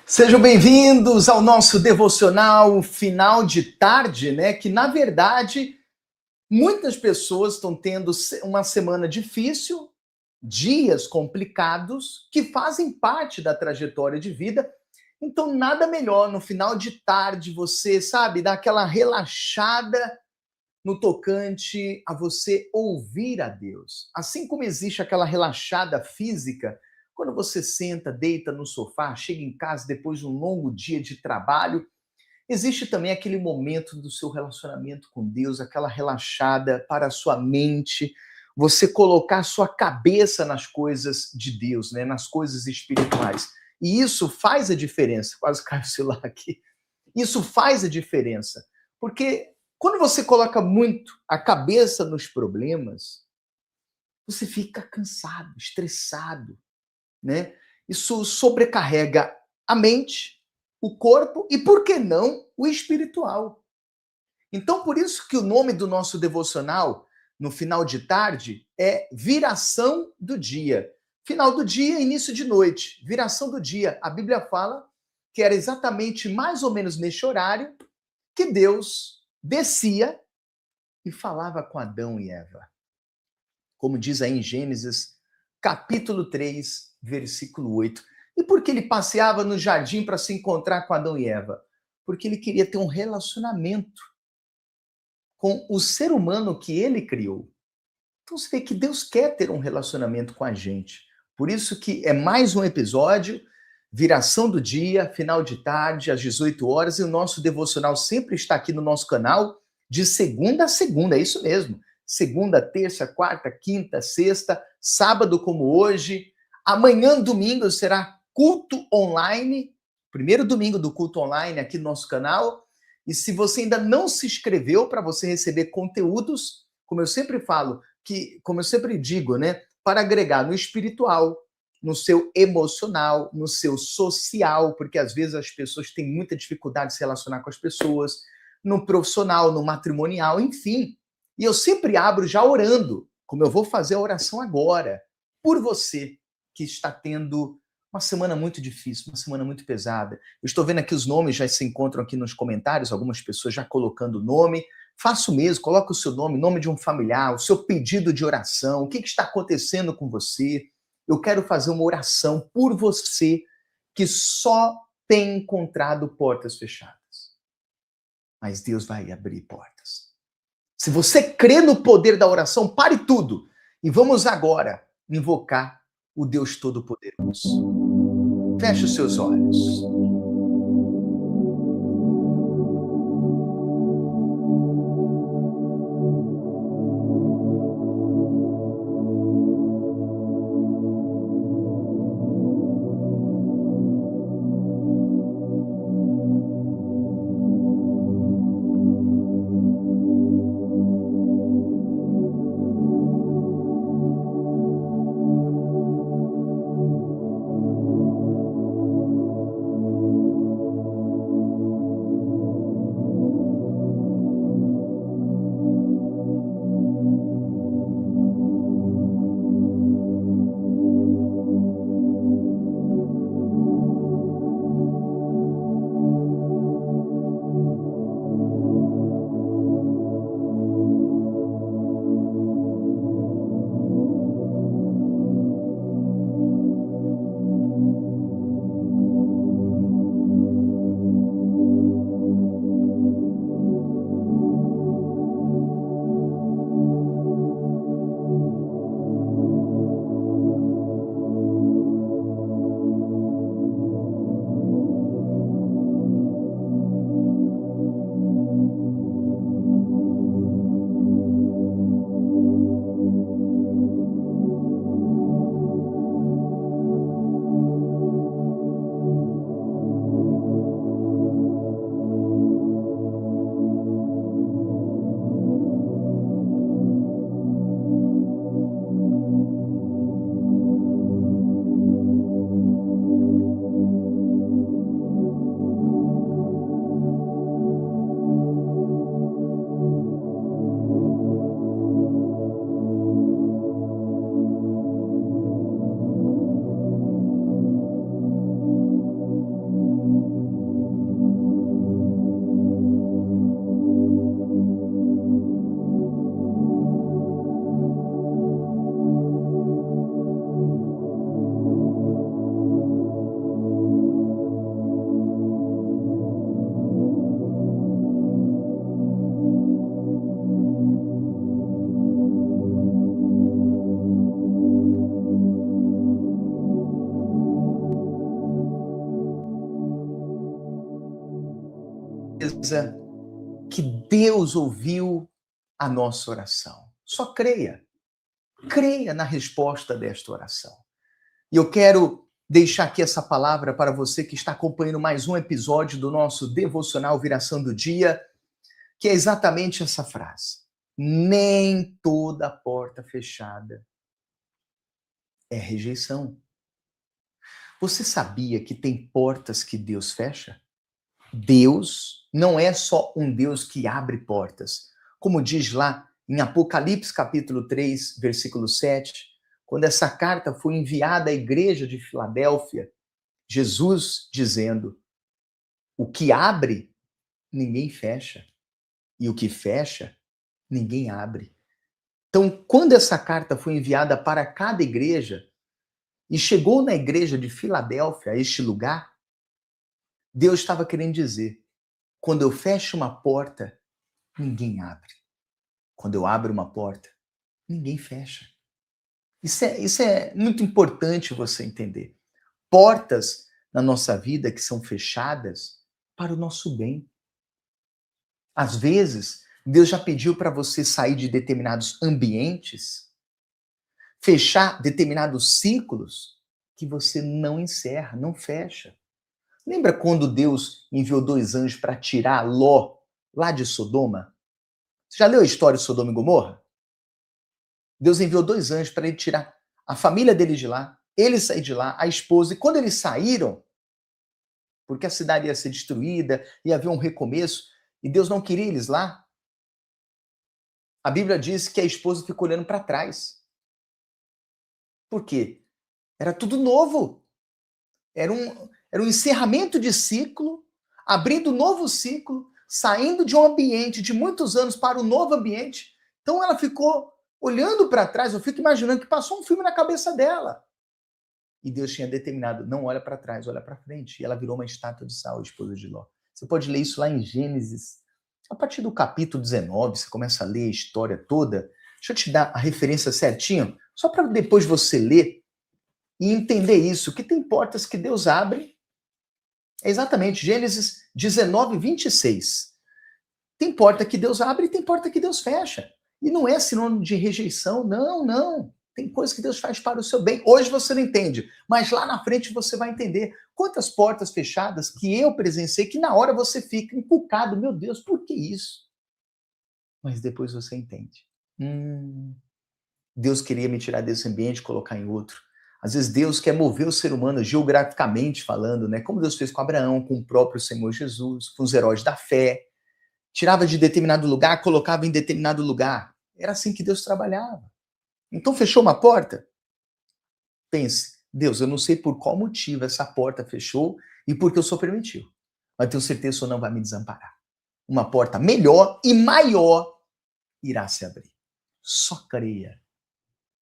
Sejam bem-vindos ao nosso devocional final de tarde, né? Que na verdade muitas pessoas estão tendo uma semana difícil, dias complicados que fazem parte da trajetória de vida. Então, nada melhor no final de tarde você, sabe, dar aquela relaxada no tocante a você ouvir a Deus. Assim como existe aquela relaxada física, quando você senta, deita no sofá, chega em casa depois de um longo dia de trabalho, existe também aquele momento do seu relacionamento com Deus, aquela relaxada para a sua mente, você colocar a sua cabeça nas coisas de Deus, né, nas coisas espirituais. E isso faz a diferença. Quase caiu o celular aqui. Isso faz a diferença, porque quando você coloca muito a cabeça nos problemas, você fica cansado, estressado, né? Isso sobrecarrega a mente, o corpo e, por que não, o espiritual. Então, por isso que o nome do nosso devocional, no final de tarde, é Viração do Dia. Final do dia, início de noite. Viração do dia. A Bíblia fala que era exatamente mais ou menos neste horário que Deus descia e falava com Adão e Eva. Como diz aí em Gênesis, capítulo 3, versículo 8. E por que ele passeava no jardim para se encontrar com Adão e Eva? Porque ele queria ter um relacionamento com o ser humano que ele criou. Então você vê que Deus quer ter um relacionamento com a gente. Por isso que é mais um episódio, viração do dia, final de tarde, às 18 horas, e o nosso devocional sempre está aqui no nosso canal, de segunda a segunda, é isso mesmo. Segunda, terça, quarta, quinta, sexta, sábado como hoje. Amanhã, domingo, será culto online, primeiro domingo do culto online aqui no nosso canal. E se você ainda não se inscreveu para você receber conteúdos, como eu sempre falo, como eu sempre digo, né, para agregar no espiritual, no seu emocional, no seu social, porque às vezes as pessoas têm muita dificuldade de se relacionar com as pessoas, no profissional, no matrimonial, enfim. E eu sempre abro já orando, como eu vou fazer a oração agora, por você que está tendo uma semana muito difícil, uma semana muito pesada. Eu estou vendo aqui os nomes já se encontram aqui nos comentários, algumas pessoas já colocando o nome. Faça o mesmo, coloque o seu nome, nome de um familiar, o seu pedido de oração, o que está acontecendo com você. Eu quero fazer uma oração por você que só tem encontrado portas fechadas. Mas Deus vai abrir portas. Se você crê no poder da oração, pare tudo e vamos agora invocar o Deus Todo-Poderoso. Feche os seus olhos. certeza que Deus ouviu a nossa oração. Só creia. Creia na resposta desta oração. E eu quero deixar aqui essa palavra para você que está acompanhando mais um episódio do nosso devocional Viração do Dia, que é exatamente essa frase. Nem toda porta fechada é rejeição. Você sabia que tem portas que Deus fecha? Deus não é só um Deus que abre portas. Como diz lá em Apocalipse capítulo 3, versículo 7, quando essa carta foi enviada à igreja de Filadélfia, Jesus dizendo: o que abre, ninguém fecha. E o que fecha, ninguém abre. Então, quando essa carta foi enviada para cada igreja e chegou na igreja de Filadélfia, este lugar, Deus estava querendo dizer: quando eu fecho uma porta, ninguém abre. Quando eu abro uma porta, ninguém fecha. Isso é muito importante você entender. Portas na nossa vida que são fechadas para o nosso bem. Às vezes, Deus já pediu para você sair de determinados ambientes, fechar determinados ciclos que você não encerra, não fecha. Lembra quando Deus enviou 2 anjos para tirar Ló lá de Sodoma? Você já leu a história de Sodoma e Gomorra? Deus enviou 2 anjos para ele tirar a família dele de lá, ele sair de lá, a esposa. E quando eles saíram, porque a cidade ia ser destruída, ia haver um recomeço, e Deus não queria eles lá, a Bíblia diz que a esposa ficou olhando para trás. Por quê? Era tudo novo. Era um encerramento de ciclo, abrindo um novo ciclo, saindo de um ambiente de muitos anos para um novo ambiente. Então ela ficou olhando para trás, eu fico imaginando que passou um filme na cabeça dela. E Deus tinha determinado, não olha para trás, olha para frente. E ela virou uma estátua de sal, a esposa de Ló. Você pode ler isso lá em Gênesis. A partir do capítulo 19, você começa a ler a história toda. Deixa eu te dar a referência certinho, só para depois você ler e entender isso, que tem portas que Deus abre. É exatamente, Gênesis 19, 26. Tem porta que Deus abre e tem porta que Deus fecha. E não é sinônimo de rejeição, não, não. Tem coisas que Deus faz para o seu bem. Hoje você não entende, mas lá na frente você vai entender. Quantas portas fechadas que eu presenciei, que na hora você fica encucado. Meu Deus, por que isso? Mas depois você entende. Deus queria me tirar desse ambiente e colocar em outro. Às vezes Deus quer mover o ser humano geograficamente falando, né? Como Deus fez com Abraão, com o próprio Senhor Jesus, com os heróis da fé. Tirava de determinado lugar, colocava em determinado lugar. Era assim que Deus trabalhava. Então fechou uma porta? Pense, Deus, eu não sei por qual motivo essa porta fechou e por que o Senhor permitiu. Mas tenho certeza que o Senhor não vai me desamparar. Uma porta melhor e maior irá se abrir. Só creia.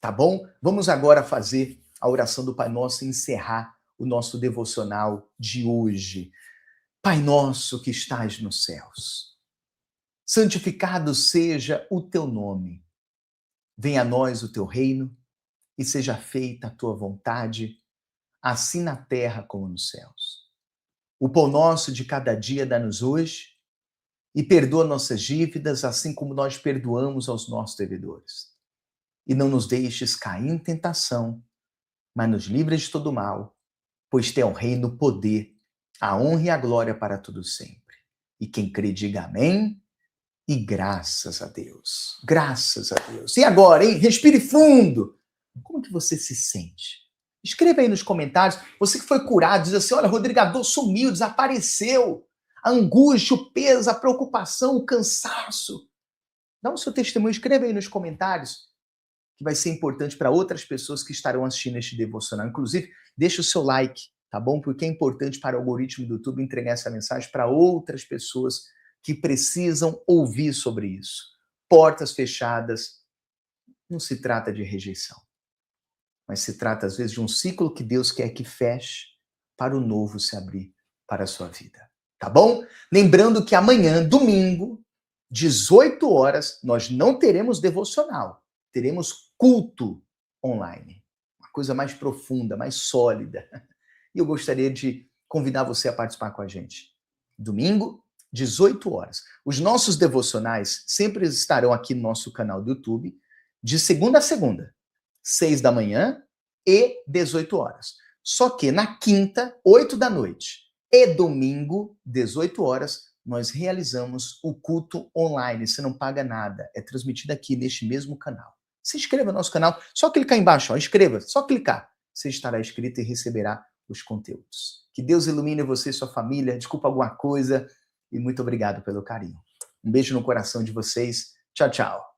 Tá bom? Vamos agora fazer a oração do Pai Nosso e encerrar o nosso devocional de hoje. Pai nosso que estás nos céus, santificado seja o teu nome. Venha a nós o teu reino e seja feita a tua vontade, assim na terra como nos céus. O pão nosso de cada dia dá-nos hoje e perdoa nossas dívidas, assim como nós perdoamos aos nossos devedores. E não nos deixes cair em tentação, mas nos livres de todo mal, pois teu reino, o poder, a honra e a glória para tudo sempre. E quem crê, diga amém. E graças a Deus. Graças a Deus. E agora, hein? Respire fundo. Como que você se sente? Escreva aí nos comentários. Você que foi curado, diz assim, olha, Rodrigo Adô sumiu, desapareceu. A angústia, o peso, a preocupação, o cansaço. Dá o seu testemunho, escreva aí nos comentários, que vai ser importante para outras pessoas que estarão assistindo este devocional. Inclusive, deixa o seu like, tá bom? Porque é importante para o algoritmo do YouTube entregar essa mensagem para outras pessoas que precisam ouvir sobre isso. Portas fechadas não se trata de rejeição, mas se trata, às vezes, de um ciclo que Deus quer que feche para o novo se abrir para a sua vida. Tá bom? Lembrando que amanhã, domingo, 18 horas, nós não teremos devocional. Teremos culto online. Uma coisa mais profunda, mais sólida. E eu gostaria de convidar você a participar com a gente. Domingo, 18 horas. Os nossos devocionais sempre estarão aqui no nosso canal do YouTube, de segunda a segunda, 6 da manhã e 18 horas. Só que na quinta, 8 da noite e domingo, 18 horas, nós realizamos o culto online. Você não paga nada. É transmitido aqui neste mesmo canal. Se inscreva no nosso canal. Só clicar embaixo, ó, inscreva. Só clicar. Você estará inscrito e receberá os conteúdos. Que Deus ilumine você e sua família. Desculpa alguma coisa. E muito obrigado pelo carinho. Um beijo no coração de vocês. Tchau, tchau.